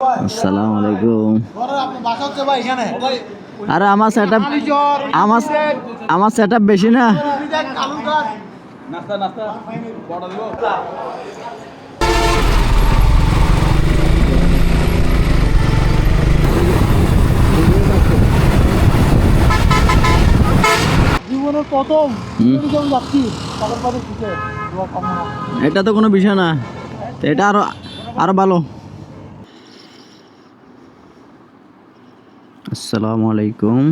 আসসালামু আলাইকুম। আরে আমার সেটআপ আমার সেটআপ বেশি না। জীবনের প্রথম যাচ্ছি এটা তো কোনো বিষয় না, এটা আরো আরো ভালো। আসসালামু আলাইকুম,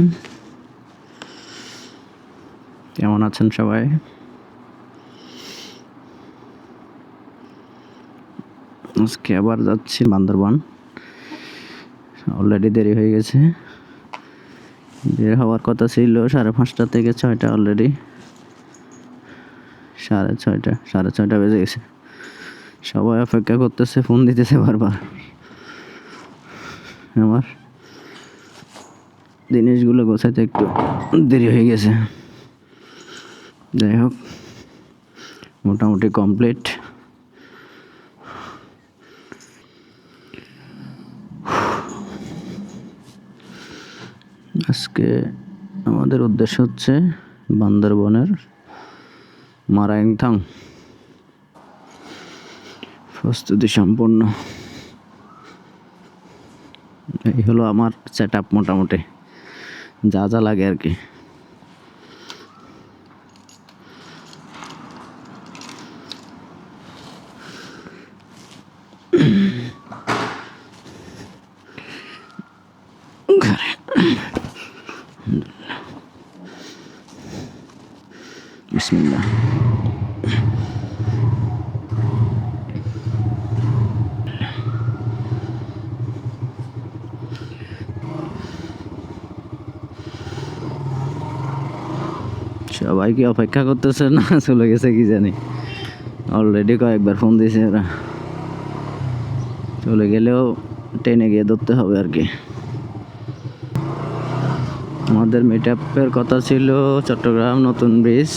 কেমন আছেন সবাই? আজকে আবার যাচ্ছি বান্দরবান। অলরেডি দেরি হয়ে গেছে, বের হওয়ার কথা ছিল 5:30 থেকে 6টা, অলরেডি 6:30 বেজে গেছে। সবাই অপেক্ষা করতেছে, ফোন দিতেছে বারবার। আমার জিনিসগুলো গোছাইতে একটু দেরি হয়ে গেছে। যাই হোক, মোটামুটি কমপ্লিট। আজকে আমাদের উদ্দেশ্য হচ্ছে বান্দরবনের মারাংথাং। প্রস্তুতি সম্পন্ন। এই হলো আমার সেটআপ, মোটামুটি যা যা লাগে আর কি। বিসমিল্লাহ। সবাই কি অপেক্ষা করতেছে না চলে গেছে কি জানি? অলরেডি কয়েকবার ফোন দিয়েছে ওরা। চলে গেলেও ট্রেনে গিয়ে ধরতে হবে আর কি। আমাদের মিটআপের কথা ছিল চট্টগ্রাম নতুন ব্রিজ।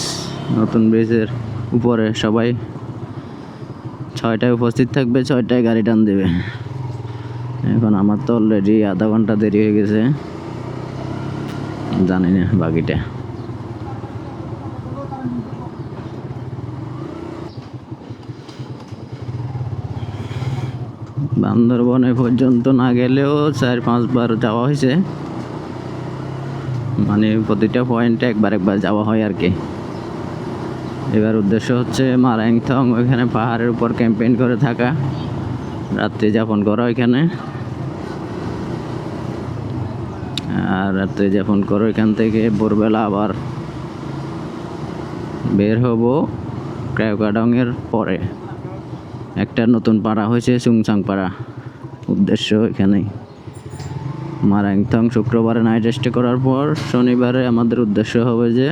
নতুন ব্রিজের উপরে সবাই 6টায় উপস্থিত থাকবে, 6টায় গাড়ি টান দেবে। এখন আমার তো অলরেডি আধা ঘন্টা দেরি হয়ে গেছে, জানি না বাকিটা। বান্দরবনে পর্যন্ত না গেলেও 4-5 বার যাওয়া হয়েছে, মানে প্রতিটা পয়েন্টে একবার যাওয়া হয় আর কি। এবার উদ্দেশ্য হচ্ছে মারাংথং, ওইখানে পাহাড়ের উপর ক্যাম্পেইন করে থাকা, রাত্রি যাপন করা ওইখানে। আর রাত্রি যাপন করে ওইখান থেকে ভোরবেলা আবার বের হব ক্রায়োকাডংয়ের পরে। একটা নতুন পাড়া হয়েছে সুংচাং পাড়া, উদ্দেশ্য এখানেই। মারাংথং শুক্রবারে নাইট স্টে করার পর শনিবারে আমাদের উদ্দেশ্য হবে যে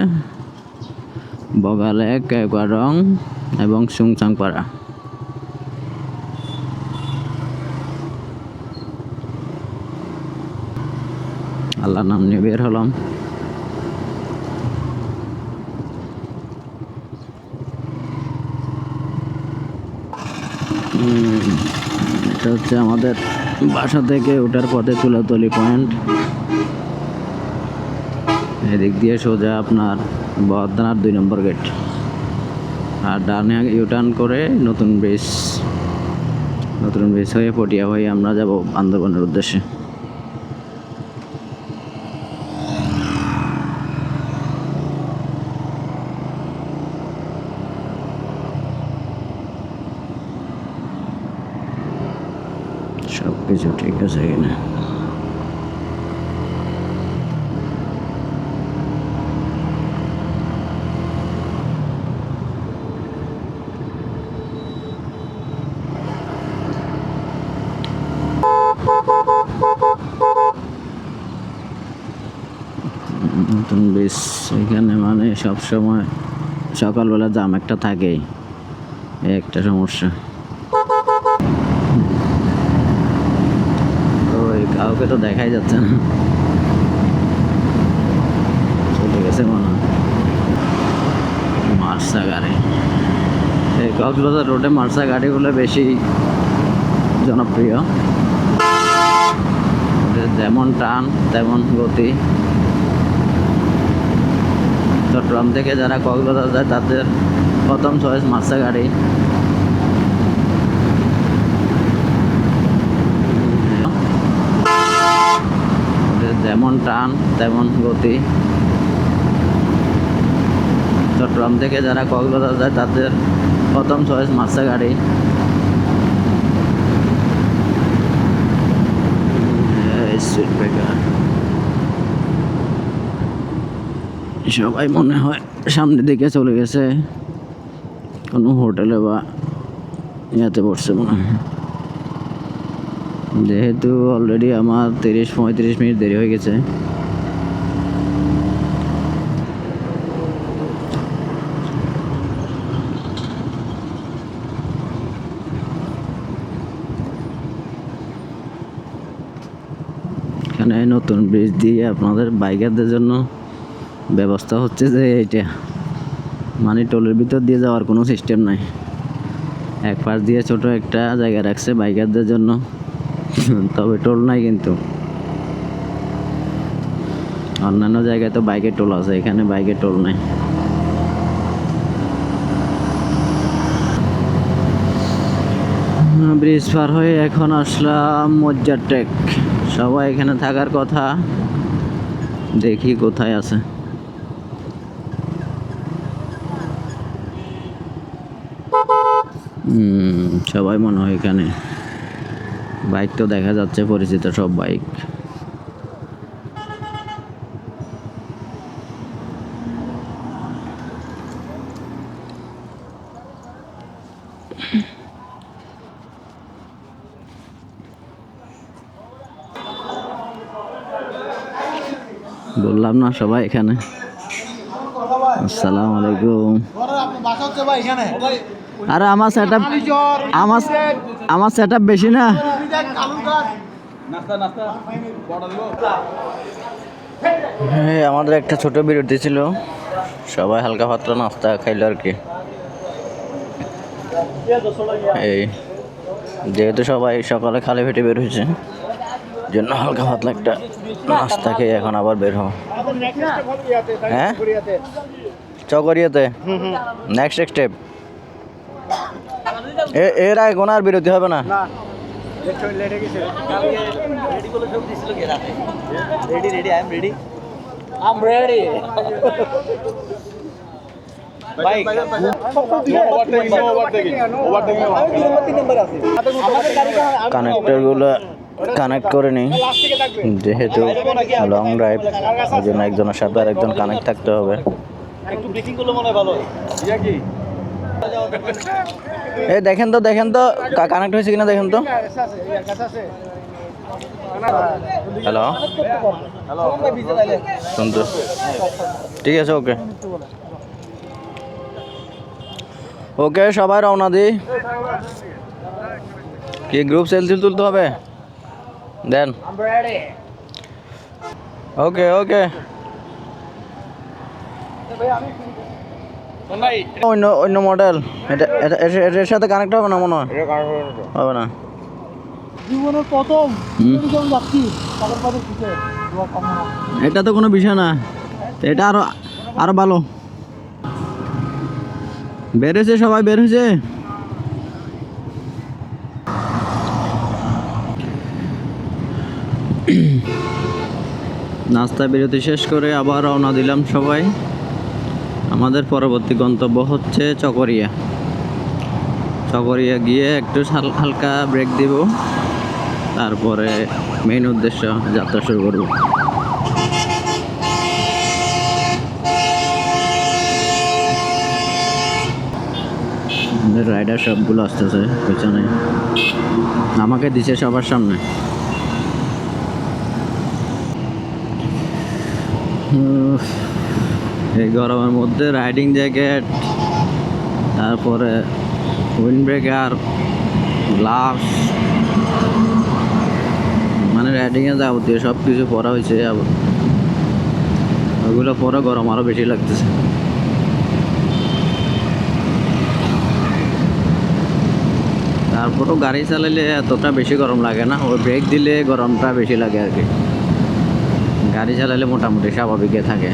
বগালে, ক্রায়োকাডং এবং সুংচাং পাড়া। আল্লাহর নাম নিয়ে বের হলাম। এটা হচ্ছে আমাদের বাসা থেকে ওঠার পথে তুলাতলি পয়েন্ট। এদিক দিয়ে সোজা আপনার বদ্রনাথ 2 নম্বর গেট, আর ডানে ইউটার্ন করে নতুন ব্রিজ হয়ে পটিয়া হয়ে আমরা যাব বান্দরবনের উদ্দেশ্যে। সব কিছু ঠিক আছে কিনা? নতুন ব্রিজ এখানে মানে সবসময় সকালবেলা জাম একটা থাকেই, একটা সমস্যা। ওই কাউকে তো দেখাই যাচ্ছে না, চলে গেছে মনে হয় মার্সা গাড়ি। এই কক্সবাজার রোডে মার্সা গাড়িগুলো বেশি জনপ্রিয়। যেমন টান তেমন গতি। চট্টগ্রাম থেকে যারা কক্সবাজার যায় তাদের প্রথম চয়েস মাছরা গাড়ি। যেমন টান তেমন গতি। চট্টগ্রাম থেকে যারা কক্সবাজার যায় তাদের প্রথম চয়েস মাছরা গাড়ি। Speed breaker. সবাই মনে হয় সামনের দিকে চলে গেছে, কোনো হোটেলে বা ইয়াতে পড়ছে মনে হয়। যেহেতু অলরেডি আমার 30-35 মিনিট দেরি হয়ে গেছে। এখানে নতুন ব্রিজ দিয়ে আপনাদের বাইকারদের জন্য ব্যবস্থা হচ্ছে যে এইটা মানে টোলের ভিতর দিয়ে যাওয়ার কোনো সিস্টেম নাই। এক পাশ দিয়ে ছোট একটা জায়গা রাখছে বাইকারদের জন্য, তবে টোল নাই। কিন্তু অন্যান্য জায়গায় তো বাইকের টোল আছে, এখানে বাইকের টোল নাই। ব্রিজ পার হয়ে এখন আসলাম মজ্জার টেক। সবাই এখানে থাকার কথা, দেখি কোথায় আছে। সবাই মনে হয় এখানে। বাইক তো দেখা যাচ্ছে পরিচিত সব বাইক। বললাম না সবাই এখানে। আসসালামু আলাইকুম। আরে আমার সেটআপ বেশি না। হ্যাঁ, আমাদের একটা ছোট বিরতি ছিল, সবাই হালকা পাতলা নাস্তা খাইলো আর কি। এই যেহেতু সবাই সকালে খালি পেটে বের হয়েছে, জন্য হালকা পাতলা একটা নাস্তা খেয়ে এখন আবার বের হবো। হ্যাঁ, চকরিয়াতে নেক্সট স্টেপ। এর আগে কোনো আর বিরতি হবে না। কানেক্টর গুলো কানেক্ট করে নিই, যেহেতু লং ড্রাইভ, ওই জন্য একজনের সাথে আর একজন কানেক্ট থাকতে হবে। এই দেখেন তো কানেক্ট হয়েছে কিনা দেখেন তো। হ্যালো, শুনতো? ঠিক আছে, ওকে ওকে, সবাই রওনা দিই। কি গ্রুপ সেলফি তুলতে হবে? দেন, ওকে ওকে। অন্য মডেল, এটার সাথে কানেক্ট হবে না মনে হয়। হবে না। জীবনের প্রথম যাচ্ছি এটা তো কোনো বিষয় না, এটা আরো ভালো। বের হয়েছে, সবাই বের হয়েছে। নাস্তা বিরতি শেষ করে আবার রওনা দিলাম সবাই। আমাদের পরবর্তী গন্তব্য হচ্ছে চকরিয়া গিয়ে একটু হালকা ব্রেক দিব, তারপরে মেইন উদ্দেশ্য যাত্রা শুরু করব। রাইডার সবগুলো আসতেছে পেছনে, আমাকে দিছে সবার সামনে। এই গরমের মধ্যে রাইডিং জ্যাকেট, তারপরে উইন্ড ব্রেকার, গ্লাভস, মানে রাইডিংয়ে যাবতীয় সব কিছু পরা হয়েছে। ওগুলো পরে গরম আরও বেশি লাগতেছে। তারপরেও গাড়ি চালালে এতটা বেশি গরম লাগে না, ওই ব্রেক দিলে গরমটা বেশি লাগে আর কি। গাড়ি চালালে মোটামুটি স্বাভাবিকই থাকে।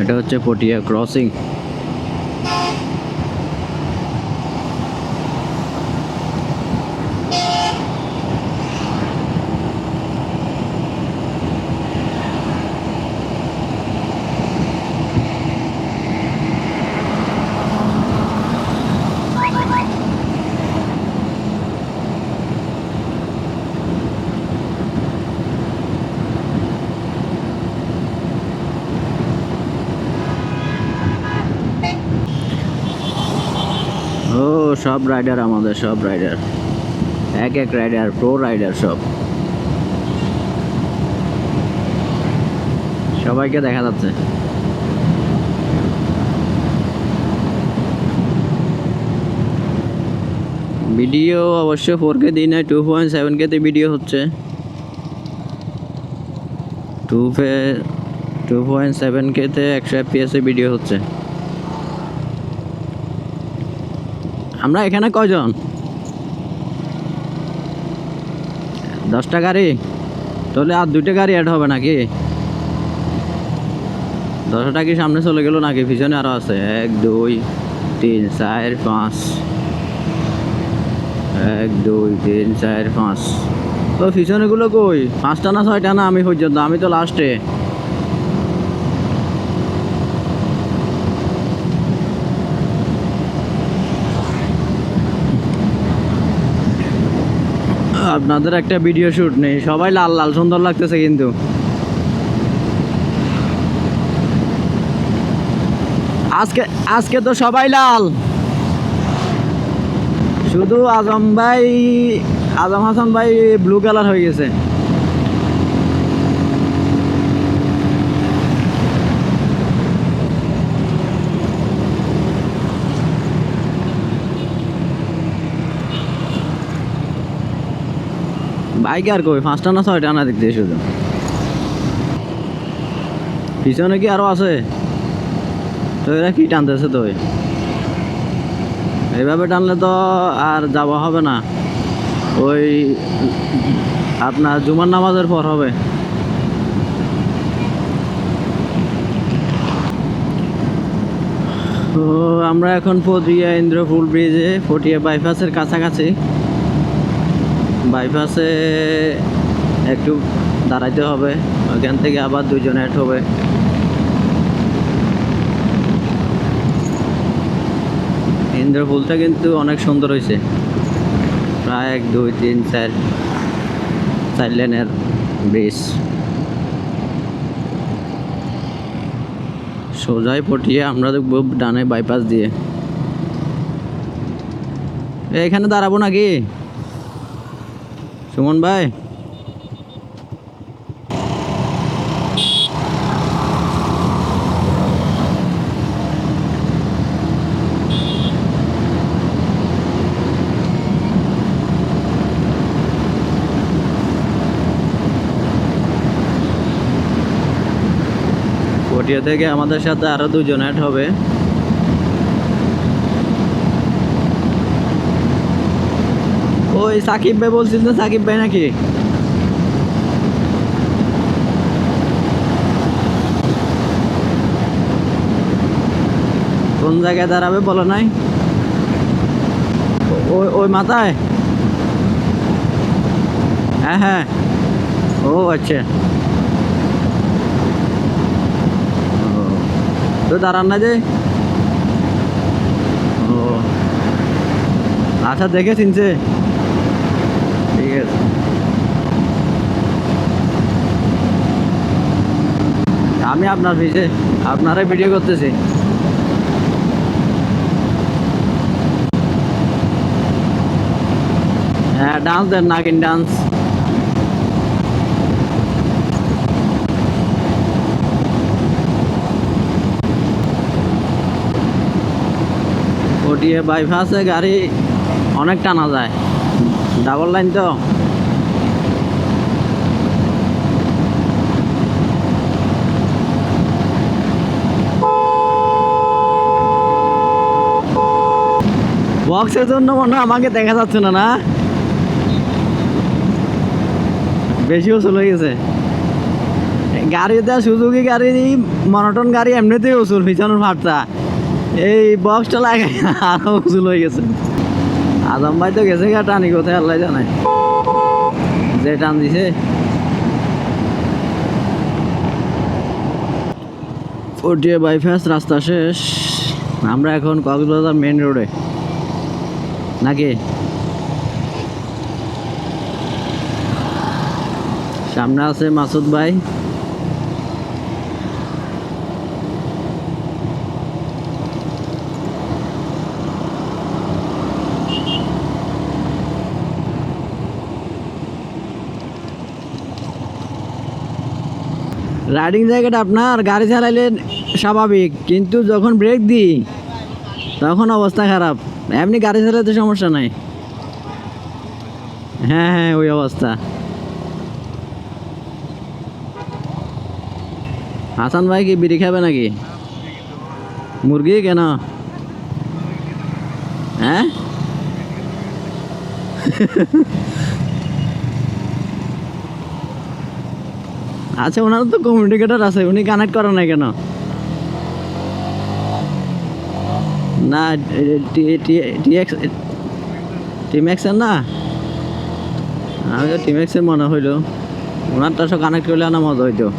এটা হচ্ছে পটিয়া ক্রসিং। ও সব রাইডার, আমাদের সব রাইডার, এক এক রাইডার, প্রো রাইডার সব, সবাইকে দেখা যাচ্ছে। ভিডিও অবশ্য 4K দিই না, 2.7K তে ভিডিও হচ্ছে। 2.7K তে 100 FPS এ ভিডিও হচ্ছে। আমরা এখানে কয়জন? 10টা গাড়ি, তাহলে আর 2টা গাড়ি অ্যাড হবে নাকি? 10টা কি সামনে চলে গেল নাকি? পিছনে আরো আছে 1 2 3 4 5, 1 2 3 4 5। তো পিছনে গুলো কই? 5টা না 6টা না? আমি পর্যন্ত, আমি তো লাস্টে। আপনাদের একটা ভিডিও শুট নেই, সবাই লাল লাল সুন্দর লাগতেছে কিন্তু। আজকে আজকে তো সবাই লাল, শুধু আজম ভাই, আজম হাসান ভাই ব্লু কালার হয়ে গেছে। বাইক আর কই? 5টা না 6টা না দেখতে শুধু। পিছনে কি আরো আছে? তো এরা কি টানতেছে? তো এইভাবে টানলে তো আর যাওয়া হবে না, ওই আপনার জুমার নামাজের পর হবে। তো আমরা এখন পটিয়া ইন্দ্রপুল ব্রিজে, পটিয়া বাইপাসের কাছাকাছি। বাইপাসে একটু দাঁড়াইতে হবে, ওইখান থেকে আবার 2জন অ্যাড হবে। ইন্দ্রপুলটা কিন্তু অনেক সুন্দর হয়েছে, প্রায় 1 2 3 4 লেনের ব্রিজ। সোজাই পটিয়ে আমরা দেখবো ডানে বাইপাস দিয়ে। এখানে দাঁড়াবো নাকি সুমন ভাই? পটিয়া থেকে আমাদের সাথে আরো 2জন অ্যাড হবে। ওই সাকিব ভাই বলছিল না, সাকিব ভাই নাকি? কোন জায়গায় দাঁড়াবে বলো নাই? ওই ওই মাথায়? হ্যাঁ হ্যাঁ, ও আচ্ছা। তো দাঁড়ান না যে? ও আচ্ছা, দেখে চিনছে, ঠিক আছে। আমি আপনার পিছে, আপনারাই ভিডিও করতেছি। হ্যাঁ, ডান্স দেন, নাগিন ডান্স। পটিয়া বাইপাসে গাড়ি অনেক টানা যায়, ডাবল লাইন তো। বক্সের জন্য মনে হয় আমাকে দেখা যাচ্ছে না, না বেশি উসুল হয়ে গেছে গাড়িতে। সুজুকি গাড়ি মনোটন গাড়ি এমনিতেই উসুল, পিছনের ভাটটা এই বক্সটা লাগাই আরো উসুল হয়ে গেছে। আজম ভাই তো গেছে গা টানি, কোথায় আল্লাহ জানায় যে টান দিছে। ফোর্টিয়া বাইপাস রাস্তা শেষ, আমরা এখন কক্সবাজার মেন রোডে নাকি। সামনে আছে মাসুদ ভাই। রাইডিং জায়গাটা আপনার গাড়ি চালাইলে স্বাভাবিক, কিন্তু যখন ব্রেক দিই তখন অবস্থা খারাপ। এমনি গাড়ি চালাতে সমস্যা নাই। হ্যাঁ হ্যাঁ ওই অবস্থা। হাসান ভাই কি বিড়ি খাবে নাকি? মুরগি কেন? হ্যাঁ আচ্ছা, ওনার তো কমিউনিকেটর আছে, উনি কানেক্ট করেন না কেন? না টিম্যাক্সের না, আমি তো টিম্যাক্সের মনে হইলো। ওনারটা সব কানেক্ট করলে না মজা হইতো।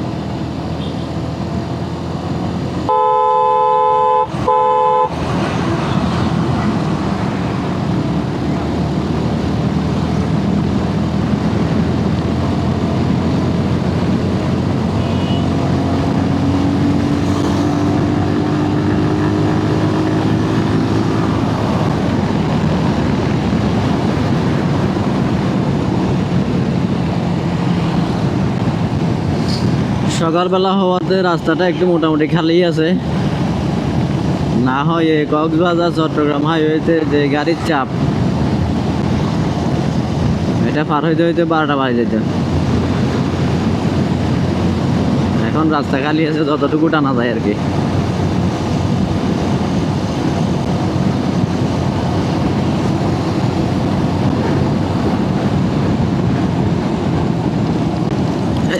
সকালবেলা হওয়াতে রাস্তাটা একটু মোটামুটি খালি আছে, না হয় এই কক্সবাজার চট্টগ্রাম হাইওয়েতে যে গাড়ির চাপ, এটা পার হইতে হইতে 12টা বাজে যেত। এখন রাস্তা খালি আছে, যতটুকু টানা যায় আর কি।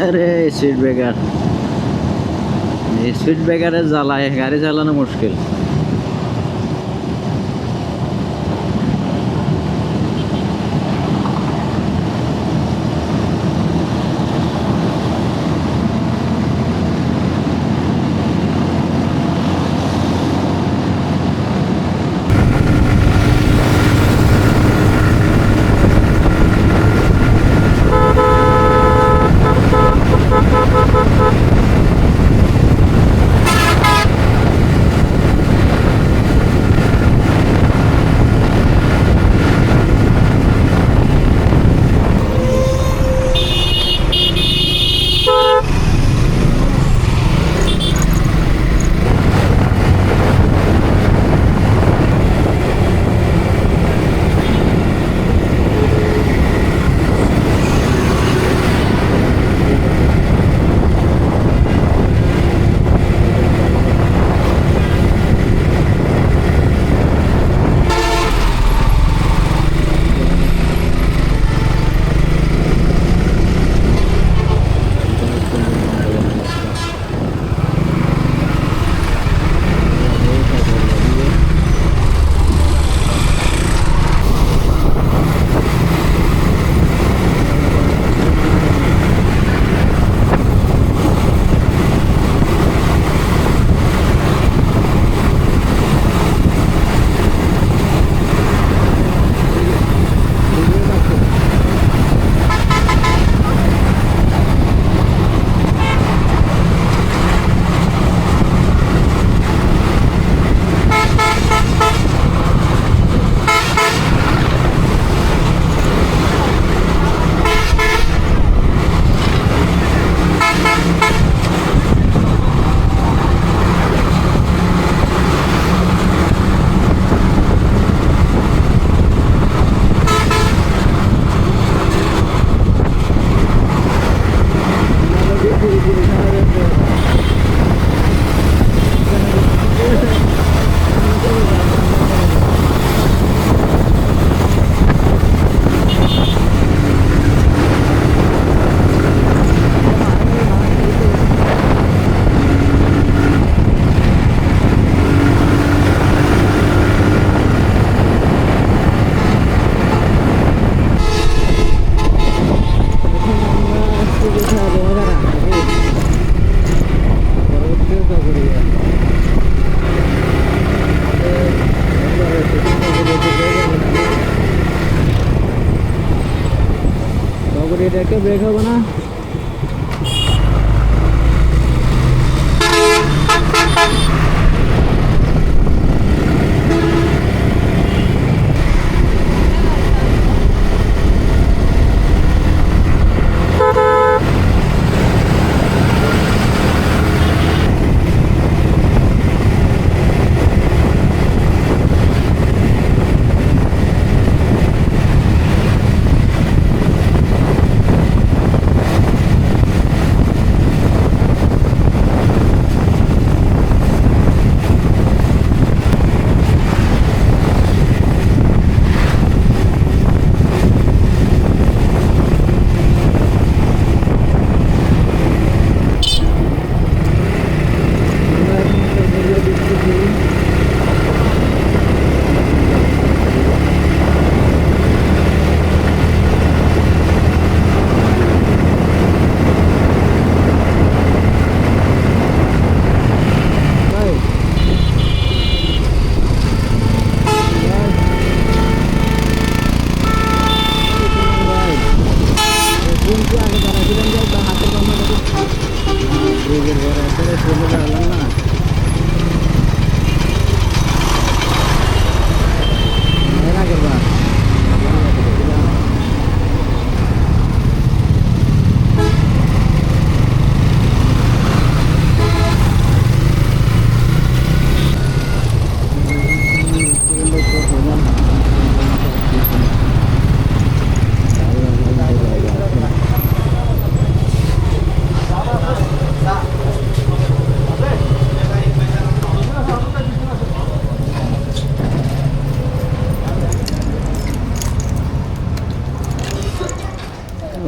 আরে স্পিড ব্রেকার, স্পিড ব্রেকারের জ্বালায় গাড়ি চালানো মুশকিল। ব্রেকে ব্রেক হবে না।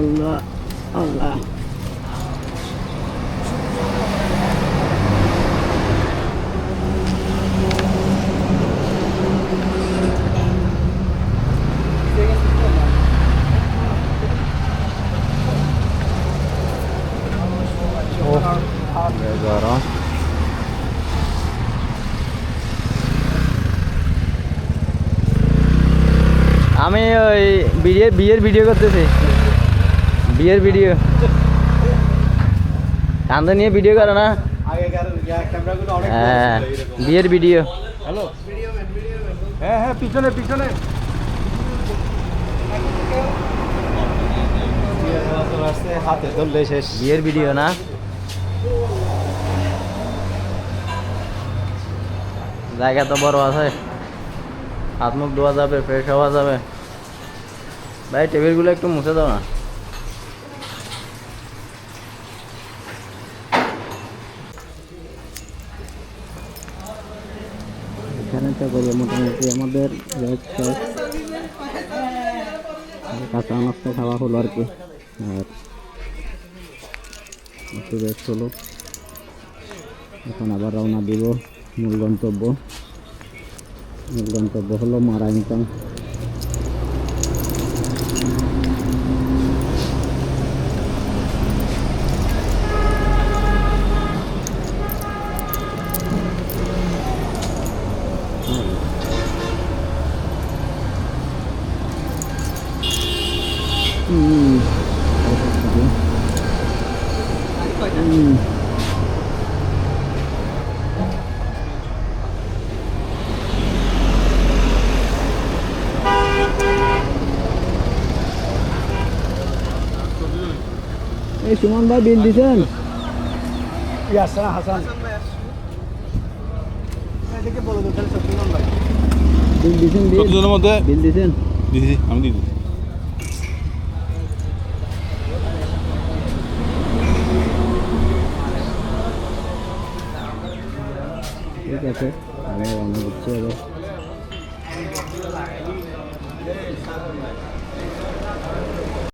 আল্লাহ আল্লাহ গরম। আমি ওই বিয়ের ভিডিও করতেছি, বিয়ের ভিডিও। কান্দে নিয়ে ভিডিও করে না? হ্যাঁ, বিয়ের ভিডিও। হ্যালো, হ্যাঁ হ্যাঁ, পিছনে পিছনে হাতে ধরলে শেষ। বিয়ের ভিডিও না? জায়গা তো বড় আছে, হাত মুখ ধোয়া যাবে, ফ্রেশ হওয়া যাবে। ভাই টেবিলগুলো একটু মুছে দাও না। এখানে তো করি মোটামুটি আমাদের কাঁচা নাস্তা খাওয়া হলো আর কি, আর একটু রেস্ট হলো। এখন আবার রওনা দিব মূল গন্তব্য। মূল গন্তব্য হলো মারাংটাং। এই সুমন ভাই বিল দিছেন? হাসান হাসান এদিকে বলো তো, তাহলে সত্যি ভাই বিল দিছেন? কতজনের মধ্যে বিল দিছেন? দিদি? আমি দিদি। ঠিক আছে, আমি রওনা দিচ্ছি এবার।